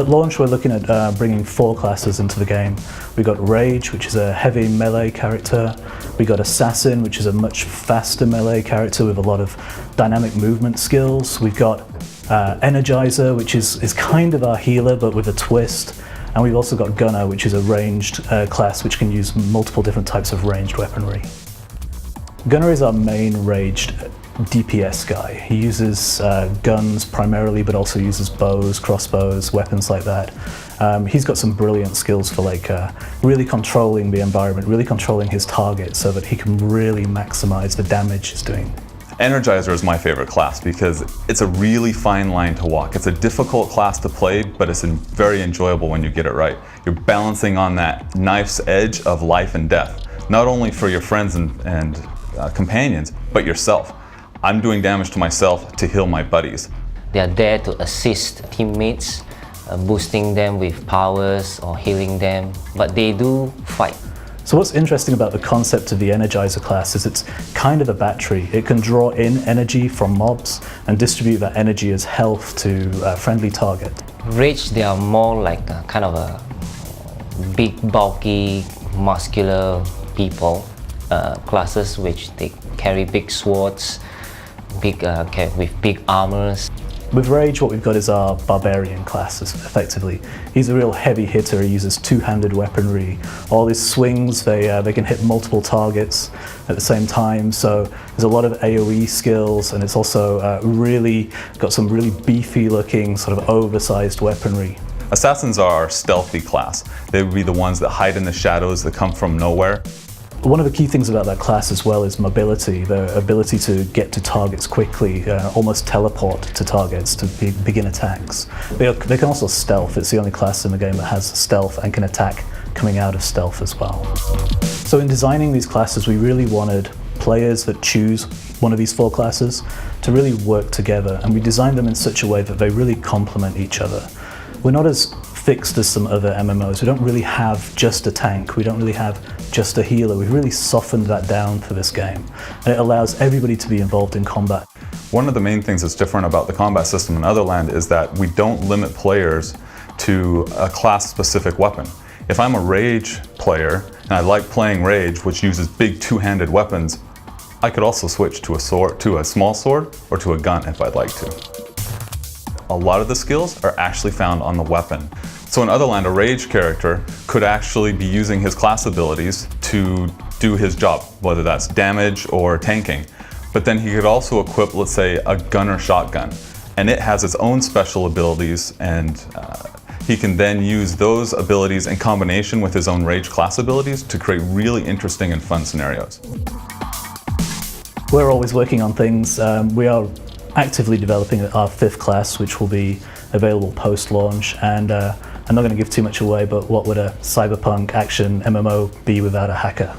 At launch, we're looking at bringing 4 classes into the game. We've got Rage, which is a heavy melee character. We've got Assassin, which is a much faster melee character with a lot of dynamic movement skills. We've got Energizer, which is kind of our healer, but with a twist. And we've also got Gunner, which is a ranged class which can use multiple different types of ranged weaponry. Gunner is our main ranged DPS guy. He uses guns primarily, but also uses bows, crossbows, weapons like that. He's got some brilliant skills for really controlling the environment, really controlling his target so that he can really maximize the damage he's doing. Energizer is my favorite class because it's a really fine line to walk. It's a difficult class to play, but it's very enjoyable when you get it right. You're balancing on that knife's edge of life and death, not only for your friends and companions, but yourself. I'm doing damage to myself to heal my buddies. They are there to assist teammates, boosting them with powers or healing them, but they do fight. So what's interesting about the concept of the Energizer class is it's kind of a battery. It can draw in energy from mobs and distribute that energy as health to a friendly target. Rage, they are more like a kind of a big, bulky, muscular people, classes which they carry big swords, with big armors. With Rage, what we've got is our Barbarian class, effectively. He's a real heavy hitter. He uses two-handed weaponry. All his swings, they can hit multiple targets at the same time, so there's a lot of AoE skills, and it's also really got some really beefy-looking, sort of oversized weaponry. Assassins are our stealthy class. They would be the ones that hide in the shadows that come from nowhere. One of the key things about that class as well is mobility, the ability to get to targets quickly, almost teleport to targets to begin attacks. They can also stealth. It's the only class in the game that has stealth and can attack coming out of stealth as well. So in designing these classes, we really wanted players that choose one of these 4 classes to really work together, and we designed them in such a way that they really complement each other. We're not as fixed as some other MMOs. We don't really have just a tank. We don't really have just a healer. We've really softened that down for this game. And it allows everybody to be involved in combat. One of the main things that's different about the combat system in Otherland is that we don't limit players to a class-specific weapon. If I'm a Rage player and I like playing Rage, which uses big two-handed weapons, I could also switch to a small sword or to a gun if I'd like to. A lot of the skills are actually found on the weapon. So in Otherland, a Rage character could actually be using his class abilities to do his job, whether that's damage or tanking. But then he could also equip, let's say, a gunner shotgun, and it has its own special abilities, and he can then use those abilities in combination with his own Rage class abilities to create really interesting and fun scenarios. We're always working on things. We are actively developing our 5th class, which will be available post-launch, and I'm not going to give too much away, but what would a cyberpunk action MMO be without a hacker?